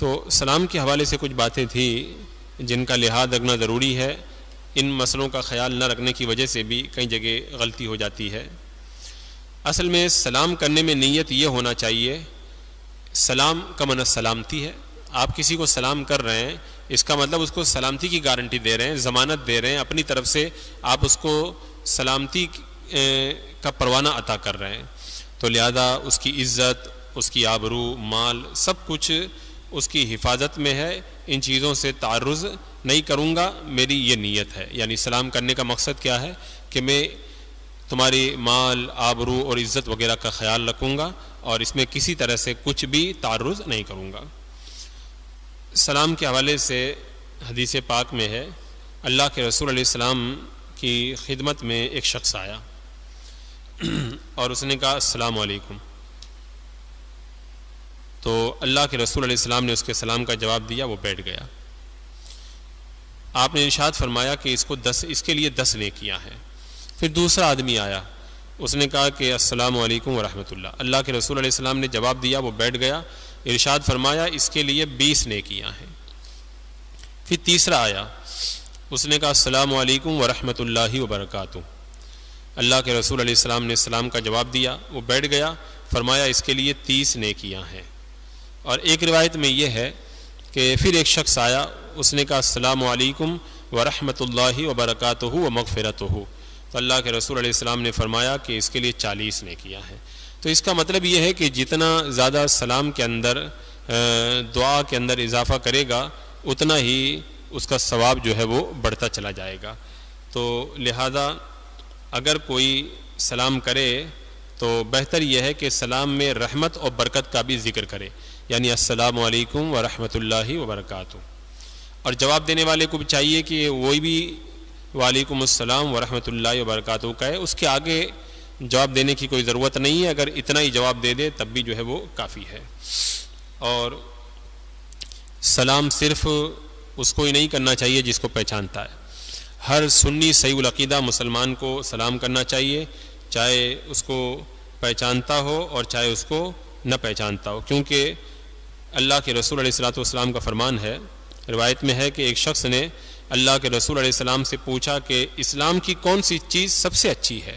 تو سلام کے حوالے سے کچھ باتیں تھیں جن کا لحاظ رکھنا ضروری ہے. ان مسئلوں کا خیال نہ رکھنے کی وجہ سے بھی کئی جگہ غلطی ہو جاتی ہے. اصل میں سلام کرنے میں نیت یہ ہونا چاہیے، سلام کا معنی سلامتی ہے. آپ کسی کو سلام کر رہے ہیں، اس کا مطلب اس کو سلامتی کی گارنٹی دے رہے ہیں، ضمانت دے رہے ہیں، اپنی طرف سے آپ اس کو سلامتی کا پروانہ عطا کر رہے ہیں. تو لہذا اس کی عزت، اس کی آبرو، مال، سب کچھ اس کی حفاظت میں ہے. ان چیزوں سے تعرض نہیں کروں گا، میری یہ نیت ہے. یعنی سلام کرنے کا مقصد کیا ہے کہ میں تمہاری مال، آبرو اور عزت وغیرہ کا خیال رکھوں گا اور اس میں کسی طرح سے کچھ بھی تعرض نہیں کروں گا. سلام کے حوالے سے حدیث پاک میں ہے، اللہ کے رسول علیہ السلام کی خدمت میں ایک شخص آیا اور اس نے کہا السلام علیکم. تو اللہ کے رسول علیہ السلام نے اس کے سلام کا جواب دیا، وہ بیٹھ گیا. آپ نے ارشاد فرمایا کہ اس کے لیے 10 نیکیاں ہیں. پھر دوسرا آدمی آیا، اس نے کہا کہ السلام علیکم ورحمۃ اللہ. اللہ کے رسول علیہ السلام نے جواب دیا، وہ بیٹھ گیا. ارشاد فرمایا اس کے لیے 20 نیکیاں ہیں. پھر تیسرا آیا، اس نے کہا السلام علیکم ورحمۃ اللہ وبرکاتہ. اللہ کے رسول علیہ السلام نے سلام کا جواب دیا، وہ بیٹھ گیا. فرمایا اس کے لیے 30 نیکیاں ہیں. اور ایک روایت میں یہ ہے کہ پھر ایک شخص آیا، اس نے کہا السلام علیکم ورحمۃ اللہ وبرکاتہ ومغفرتہ. تو اللہ کے رسول علیہ السلام نے فرمایا کہ اس کے لیے 40 نیکیاں ہیں. تو اس کا مطلب یہ ہے کہ جتنا زیادہ سلام کے اندر، دعا کے اندر اضافہ کرے گا، اتنا ہی اس کا ثواب جو ہے وہ بڑھتا چلا جائے گا. تو لہذا اگر کوئی سلام کرے تو بہتر یہ ہے کہ سلام میں رحمت اور برکت کا بھی ذکر کرے، یعنی السلام علیکم ورحمۃ اللہ وبرکاتہ. اور جواب دینے والے کو بھی چاہیے کہ وہی بھی وعلیکم السلام ورحمۃ اللہ وبرکاتہ کہے. اس کے آگے جواب دینے کی کوئی ضرورت نہیں ہے، اگر اتنا ہی جواب دے دے تب بھی جو ہے وہ کافی ہے. اور سلام صرف اس کو ہی نہیں کرنا چاہیے جس کو پہچانتا ہے. ہر سنی صحیح العقیدہ مسلمان کو سلام کرنا چاہیے، چاہے اس کو پہچانتا ہو اور چاہے اس کو نہ پہچانتا ہو. کیونکہ اللہ کے رسول علیہ الصلوۃ والسلام کا فرمان ہے، روایت میں ہے کہ ایک شخص نے اللہ کے رسول علیہ السلام سے پوچھا کہ اسلام کی کون سی چیز سب سے اچھی ہے؟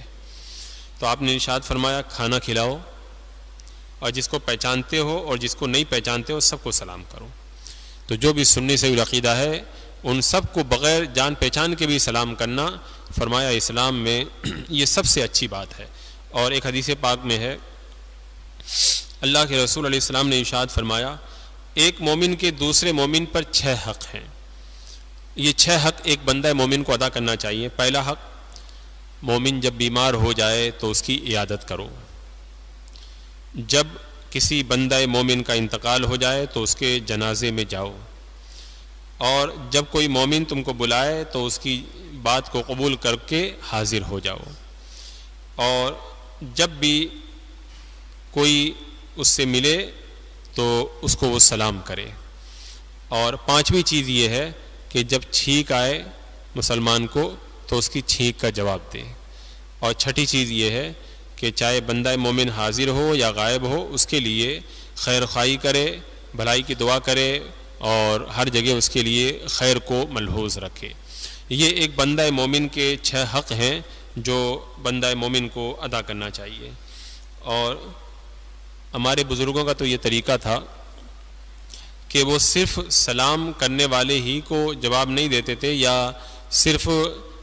تو آپ نے ارشاد فرمایا کھانا کھلاؤ، اور جس کو پہچانتے ہو اور جس کو نہیں پہچانتے ہو سب کو سلام کرو. تو جو بھی سنی صحیح العقیدہ ہے ان سب کو بغیر جان پہچان کے بھی سلام کرنا، فرمایا اسلام میں یہ سب سے اچھی بات ہے. اور ایک حدیث پاک میں ہے، اللہ کے رسول علیہ السلام نے ارشاد فرمایا ایک مومن کے دوسرے مومن پر 6 حق ہیں. یہ 6 حق ایک بندہ مومن کو ادا کرنا چاہیے. پہلا حق، مومن جب بیمار ہو جائے تو اس کی عیادت کرو. جب کسی بندہ مومن کا انتقال ہو جائے تو اس کے جنازے میں جاؤ. اور جب کوئی مومن تم کو بلائے تو اس کی بات کو قبول کر کے حاضر ہو جاؤ. اور جب بھی کوئی اس سے ملے تو اس کو وہ سلام کرے. اور 5ویں چیز یہ ہے کہ جب چھینک آئے مسلمان کو تو اس کی چھینک کا جواب دے. اور 6ٹھی چیز یہ ہے کہ چاہے بندہ مومن حاضر ہو یا غائب ہو اس کے لیے خیر خواہی کرے، بھلائی کی دعا کرے اور ہر جگہ اس کے لیے خیر کو ملحوظ رکھے. یہ ایک بندہ مومن کے 6 حق ہیں جو بندہ مومن کو ادا کرنا چاہیے. اور ہمارے بزرگوں کا تو یہ طریقہ تھا کہ وہ صرف سلام کرنے والے ہی کو جواب نہیں دیتے تھے یا صرف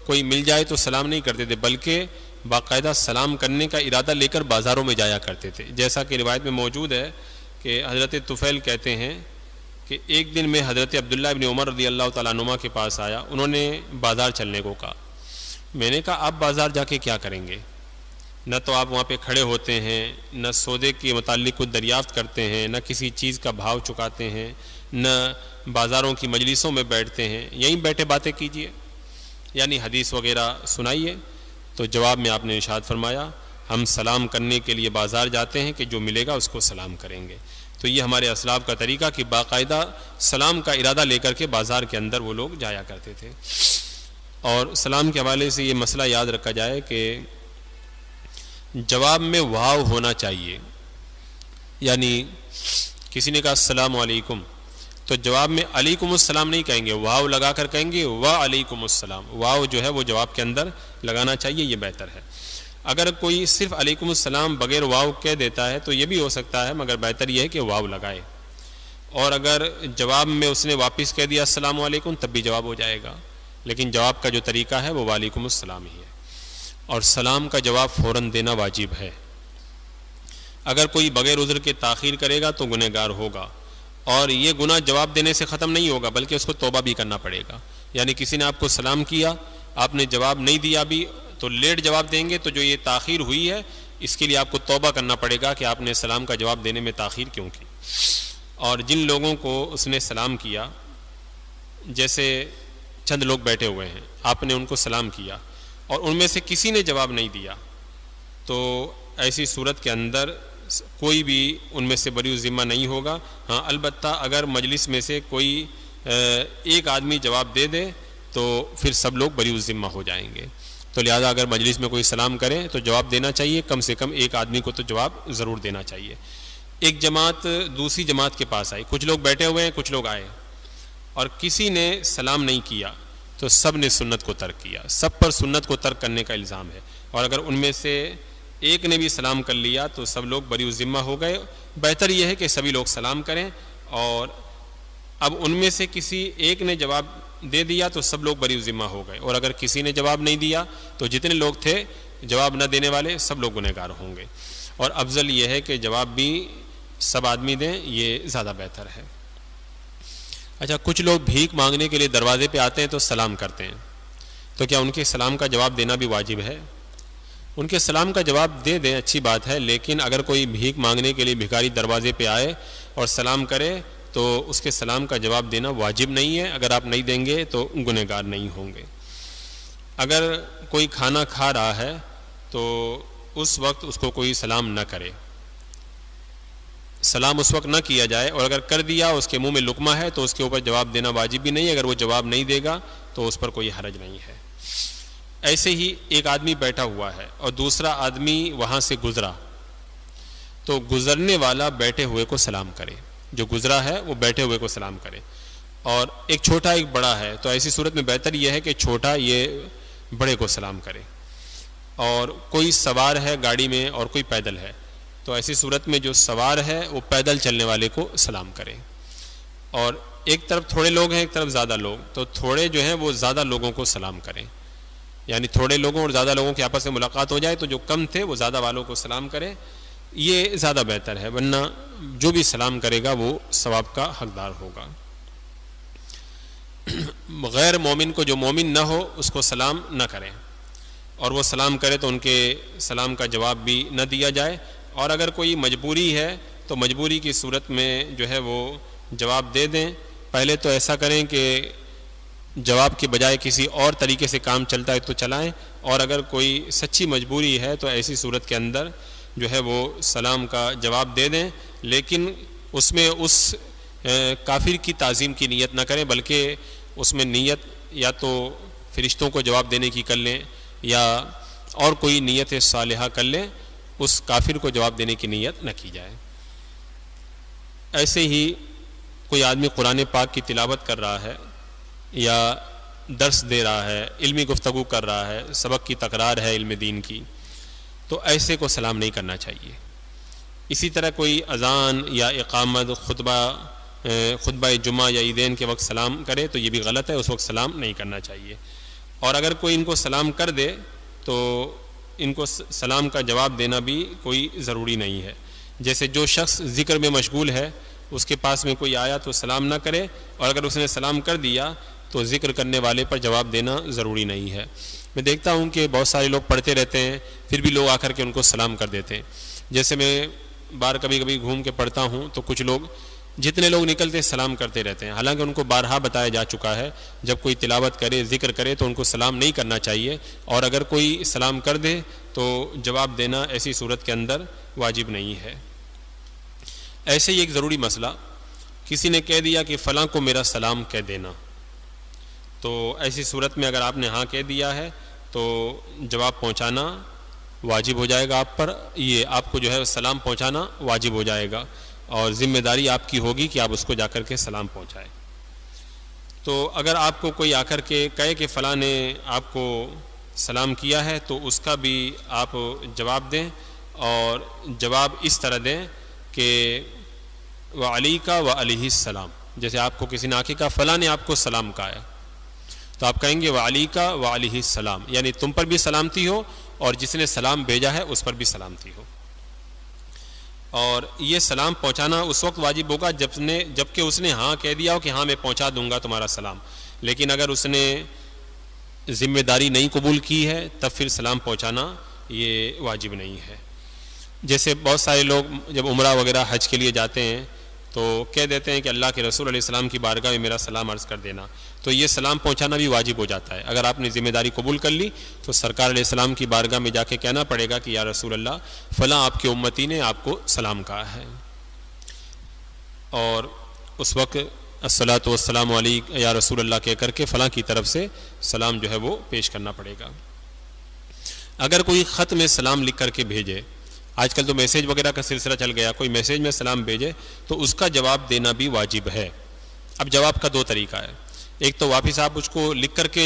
کوئی مل جائے تو سلام نہیں کرتے تھے، بلکہ باقاعدہ سلام کرنے کا ارادہ لے کر بازاروں میں جایا کرتے تھے. جیسا کہ روایت میں موجود ہے کہ حضرت طفیل کہتے ہیں کہ ایک دن میں حضرت عبداللہ ابن عمر رضی اللہ تعالیٰ عنہما کے پاس آیا. انہوں نے بازار چلنے کو کہا. میں نے کہا آپ بازار جا کے کیا کریں گے؟ نہ تو آپ وہاں پہ کھڑے ہوتے ہیں، نہ سودے کے متعلق کچھ دریافت کرتے ہیں، نہ کسی چیز کا بھاؤ چکاتے ہیں، نہ بازاروں کی مجلسوں میں بیٹھتے ہیں. یہیں بیٹھے باتیں کیجئے، یعنی حدیث وغیرہ سنائیے. تو جواب میں آپ نے ارشاد فرمایا ہم سلام کرنے کے لیے بازار جاتے ہیں کہ جو ملے گا اس کو سلام کریں گے. تو یہ ہمارے اسلاف کا طریقہ کہ باقاعدہ سلام کا ارادہ لے کر کے بازار کے اندر وہ لوگ جایا کرتے تھے. اور سلام کے حوالے سے یہ مسئلہ یاد رکھا جائے کہ جواب میں واو ہونا چاہیے. یعنی کسی نے کہا السلام علیکم تو جواب میں علیکم السلام نہیں کہیں گے، واو لگا کر کہیں گے وعلیکم السلام، واو جو ہے وہ جواب کے اندر لگانا چاہیے، یہ بہتر ہے۔ اگر کوئی صرف علیکم السلام بغیر واو کہہ دیتا ہے تو یہ بھی ہو سکتا ہے، مگر بہتر یہ ہے کہ واو لگائے، اور اگر جواب میں اس نے واپس کہہ دیا السلام علیکم تب بھی جواب ہو جائے گا، لیکن جواب کا جو طریقہ ہے وہ وعلیکم السلام ہی ہے، اور سلام کا جواب فوراً دینا واجب ہے۔ اگر کوئی بغیر عذر کے تاخیر کرے گا تو گنہگار ہوگا، اور یہ گناہ جواب دینے سے ختم نہیں ہوگا بلکہ اس کو توبہ بھی کرنا پڑے گا۔ یعنی کسی نے آپ کو سلام کیا، آپ نے جواب نہیں دیا بھی تو لیٹ جواب دیں گے، تو جو یہ تاخیر ہوئی ہے اس کے لیے آپ کو توبہ کرنا پڑے گا کہ آپ نے سلام کا جواب دینے میں تاخیر کیوں کی۔ اور جن لوگوں کو اس نے سلام کیا، جیسے چند لوگ بیٹھے ہوئے ہیں، آپ نے ان کو سلام کیا اور ان میں سے کسی نے جواب نہیں دیا، تو ایسی صورت کے اندر کوئی بھی ان میں سے بری ذمہ نہیں ہوگا۔ ہاں البتہ اگر مجلس میں سے کوئی ایک آدمی جواب دے دے تو پھر سب لوگ بری ذمہ ہو جائیں گے، تو لہذا اگر مجلس میں کوئی سلام کرے تو جواب دینا چاہیے، کم سے کم ایک آدمی کو تو جواب ضرور دینا چاہیے۔ ایک جماعت دوسری جماعت کے پاس آئی، کچھ لوگ بیٹھے ہوئے ہیں، کچھ لوگ آئے اور کسی نے سلام نہیں کیا تو سب نے سنت کو ترک کیا، سب پر سنت کو ترک کرنے کا الزام ہے، اور اگر ان میں سے ایک نے بھی سلام کر لیا تو سب لوگ بری ذمہ ہو گئے۔ بہتر یہ ہے کہ سبھی لوگ سلام کریں، اور اب ان میں سے کسی ایک نے جواب دے دیا تو سب لوگ بری ذمہ ہو گئے، اور اگر کسی نے جواب نہیں دیا تو جتنے لوگ تھے جواب نہ دینے والے سب لوگ گنہگار ہوں گے، اور افضل یہ ہے کہ جواب بھی سب آدمی دیں، یہ زیادہ بہتر ہے۔ اچھا، کچھ لوگ بھیک مانگنے کے لیے دروازے پہ آتے ہیں تو سلام کرتے ہیں، تو کیا ان کے سلام کا جواب دینا بھی واجب ہے؟ ان کے سلام کا جواب دے دیں، اچھی بات ہے، لیکن اگر کوئی بھیک مانگنے کے لیے بھکاری دروازے پہ آئے اور سلام کرے تو اس کے سلام کا جواب دینا واجب نہیں ہے، اگر آپ نہیں دیں گے تو گنہگار نہیں ہوں گے۔ اگر کوئی کھانا کھا رہا ہے تو اس وقت اس کو کوئی سلام نہ کرے، سلام اس وقت نہ کیا جائے، اور اگر کر دیا اس کے منہ میں لقمہ ہے تو اس کے اوپر جواب دینا واجب بھی نہیں ہے، اگر وہ جواب نہیں دے گا تو اس پر کوئی حرج نہیں ہے۔ ایسے ہی ایک آدمی بیٹھا ہوا ہے اور دوسرا آدمی وہاں سے گزرا، تو گزرنے والا بیٹھے ہوئے کو سلام کرے، جو گزرا ہے وہ بیٹھے ہوئے کو سلام کرے، اور ایک چھوٹا ایک بڑا ہے تو ایسی صورت میں بہتر یہ ہے کہ چھوٹا یہ بڑے کو سلام کرے، اور کوئی سوار ہے گاڑی میں اور کوئی پیدل ہے تو ایسی صورت میں جو سوار ہے وہ پیدل چلنے والے کو سلام کرے، اور ایک طرف تھوڑے لوگ ہیں ایک طرف زیادہ لوگ، تو تھوڑے جو ہیں وہ زیادہ لوگوں کو سلام کریں، یعنی تھوڑے لوگوں اور زیادہ لوگوں کے آپس میں ملاقات ہو جائے تو جو کم تھے وہ زیادہ والوں کو سلام کرے، یہ زیادہ بہتر ہے، ورنہ جو بھی سلام کرے گا وہ ثواب کا حقدار ہوگا۔ غیر مومن کو، جو مومن نہ ہو، اس کو سلام نہ کریں، اور وہ سلام کرے تو ان کے سلام کا جواب بھی نہ دیا جائے، اور اگر کوئی مجبوری ہے تو مجبوری کی صورت میں جو ہے وہ جواب دے دیں۔ پہلے تو ایسا کریں کہ جواب کے بجائے کسی اور طریقے سے کام چلتا ہے تو چلائیں، اور اگر کوئی سچی مجبوری ہے تو ایسی صورت کے اندر جو ہے وہ سلام کا جواب دے دیں، لیکن اس میں اس کافر کی تعظیم کی نیت نہ کریں، بلکہ اس میں نیت یا تو فرشتوں کو جواب دینے کی کر لیں یا اور کوئی نیت صالحہ کر لیں، اس کافر کو جواب دینے کی نیت نہ کی جائے۔ ایسے ہی کوئی آدمی قرآن پاک کی تلاوت کر رہا ہے یا درس دے رہا ہے، علمی گفتگو کر رہا ہے، سبق کی تکرار ہے علم دین کی، تو ایسے کو سلام نہیں کرنا چاہیے۔ اسی طرح کوئی اذان یا اقامت، خطبہ جمعہ یا عیدین کے وقت سلام کرے تو یہ بھی غلط ہے، اس وقت سلام نہیں کرنا چاہیے، اور اگر کوئی ان کو سلام کر دے تو ان کو سلام کا جواب دینا بھی کوئی ضروری نہیں ہے۔ جیسے جو شخص ذکر میں مشغول ہے اس کے پاس میں کوئی آیا تو سلام نہ کرے، اور اگر اس نے سلام کر دیا تو ذکر کرنے والے پر جواب دینا ضروری نہیں ہے۔ میں دیکھتا ہوں کہ بہت سارے لوگ پڑھتے رہتے ہیں پھر بھی لوگ آ کر کے ان کو سلام کر دیتے ہیں، جیسے میں باہر کبھی کبھی گھوم کے پڑھتا ہوں تو کچھ لوگ، جتنے لوگ نکلتے سلام کرتے رہتے ہیں، حالانکہ ان کو بارہا بتایا جا چکا ہے جب کوئی تلاوت کرے، ذکر کرے تو ان کو سلام نہیں کرنا چاہیے، اور اگر کوئی سلام کر دے تو جواب دینا ایسی صورت کے اندر واجب نہیں ہے۔ ایسے ہی ایک ضروری مسئلہ، کسی نے کہہ دیا کہ فلاں کو میرا سلام کہہ دینا، تو ایسی صورت میں اگر آپ نے ہاں کہہ دیا ہے تو جواب پہنچانا واجب ہو جائے گا آپ پر، یہ آپ کو جو ہے سلام پہنچانا واجب ہو جائے گا، اور ذمہ داری آپ کی ہوگی کہ آپ اس کو جا کر کے سلام پہنچائیں۔ تو اگر آپ کو کوئی آ کر کے کہے کہ فلاں نے آپ کو سلام کیا ہے تو اس کا بھی آپ جواب دیں، اور جواب اس طرح دیں کہ وعلیکہ وعلیہ السلام۔ جیسے آپ کو کسی نے آ کے کہا فلاں نے آپ کو سلام کہا ہے تو آپ کہیں گے وعلیکہ وعلیہ السلام، یعنی تم پر بھی سلامتی ہو اور جس نے سلام بھیجا ہے اس پر بھی سلامتی ہو۔ اور یہ سلام پہنچانا اس وقت واجب ہوگا جب کہ اس نے ہاں کہہ دیا ہو کہ ہاں میں پہنچا دوں گا تمہارا سلام، لیکن اگر اس نے ذمہ داری نہیں قبول کی ہے تب پھر سلام پہنچانا یہ واجب نہیں ہے۔ جیسے بہت سارے لوگ جب عمرہ وغیرہ حج کے لیے جاتے ہیں تو کہہ دیتے ہیں کہ اللہ کے رسول علیہ السلام کی بارگاہ میں میرا سلام عرض کر دینا، تو یہ سلام پہنچانا بھی واجب ہو جاتا ہے۔ اگر آپ نے ذمہ داری قبول کر لی تو سرکار علیہ السلام کی بارگاہ میں جا کے کہنا پڑے گا کہ یا رسول اللہ فلاں آپ کے امتی نے آپ کو سلام کہا ہے، اور اس وقت الصلاۃ والسلام علیک یا رسول اللہ کہہ کر کے فلاں کی طرف سے سلام جو ہے وہ پیش کرنا پڑے گا۔ اگر کوئی خط میں سلام لکھ کر کے بھیجے، آج کل تو میسیج وغیرہ کا سلسلہ چل گیا، کوئی میسیج میں سلام بھیجے تو اس کا جواب دینا بھی واجب ہے۔ اب جواب کا دو طریقہ ہے، ایک تو واپس آپ اس کو لکھ کر کے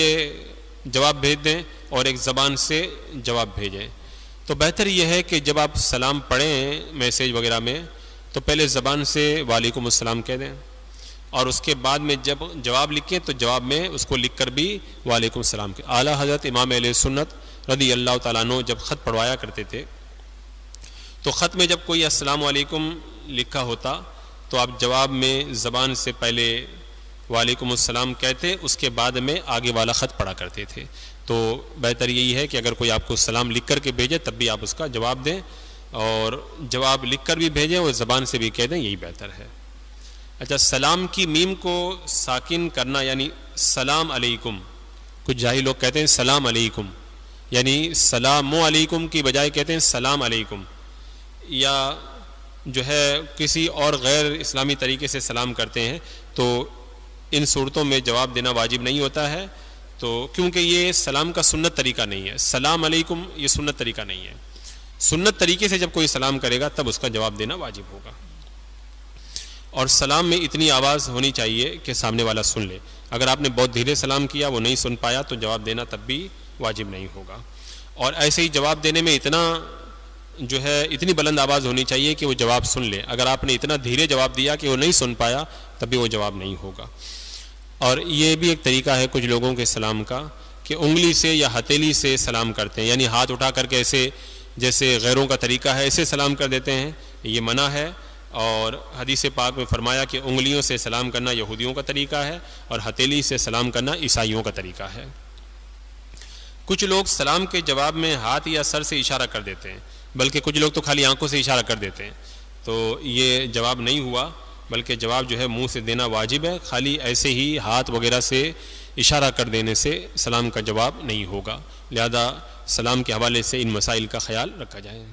جواب بھیج دیں اور ایک زبان سے جواب بھیجیں۔ تو بہتر یہ ہے کہ جب آپ سلام پڑھیں میسیج وغیرہ میں تو پہلے زبان سے وعلیکم السلام کہہ دیں، اور اس کے بعد میں جب جواب لکھیں تو جواب میں اس کو لکھ کر بھی وعلیکم السلام کہیں۔ اعلیٰ حضرت امام اہل سنت رضی اللہ تعالیٰ عنہ جب خط پڑھوایا کرتے تھے تو خط میں جب کوئی السلام علیکم لکھا ہوتا تو آپ جواب میں زبان سے پہلے وعلیکم السلام کہتے، اس کے بعد میں آگے والا خط پڑھا کرتے تھے۔ تو بہتر یہی ہے کہ اگر کوئی آپ کو سلام لکھ کر کے بھیجے تب بھی آپ اس کا جواب دیں، اور جواب لکھ کر بھی بھیجیں اور زبان سے بھی کہہ دیں، یہی بہتر ہے۔ اچھا، سلام کی میم کو ساکن کرنا یعنی سلام علیکم، کچھ جاہل لوگ کہتے ہیں سلام علیکم، یعنی سلام علیکم کی بجائے کہتے ہیں سلام علیکم، یا جو ہے کسی اور غیر اسلامی طریقے سے سلام کرتے ہیں، تو ان صورتوں میں جواب دینا واجب نہیں ہوتا ہے، تو کیونکہ یہ سلام کا سنت طریقہ نہیں ہے۔ سلام علیکم یہ سنت طریقہ نہیں ہے، سنت طریقے سے جب کوئی سلام کرے گا تب اس کا جواب دینا واجب ہوگا، اور سلام میں اتنی آواز ہونی چاہیے کہ سامنے والا سن لے۔ اگر آپ نے بہت دھیرے سلام کیا وہ نہیں سن پایا تو جواب دینا تب بھی واجب نہیں ہوگا، اور ایسے ہی جواب دینے میں اتنی بلند آواز ہونی چاہیے کہ وہ جواب سن لے۔ اگر آپ نے اتنا دھیرے جواب دیا کہ وہ نہیں سن پایا تب بھی وہ جواب نہیں ہوگا۔ اور یہ بھی ایک طریقہ ہے کچھ لوگوں کے سلام کا کہ انگلی سے یا ہتھیلی سے سلام کرتے ہیں، یعنی ہاتھ اٹھا کر کے ایسے جیسے غیروں کا طریقہ ہے ایسے سلام کر دیتے ہیں، یہ منع ہے۔ اور حدیث پاک میں فرمایا کہ انگلیوں سے سلام کرنا یہودیوں کا طریقہ ہے اور ہتھیلی سے سلام کرنا عیسائیوں کا طریقہ ہے۔ کچھ لوگ سلام کے جواب میں ہاتھ یا سر سے اشارہ کر دیتے ہیں، بلکہ کچھ لوگ تو خالی آنکھوں سے اشارہ کر دیتے ہیں، تو یہ جواب نہیں ہوا، بلکہ جواب جو ہے منہ سے دینا واجب ہے۔ خالی ایسے ہی ہاتھ وغیرہ سے اشارہ کر دینے سے سلام کا جواب نہیں ہوگا، لہذا سلام کے حوالے سے ان مسائل کا خیال رکھا جائے۔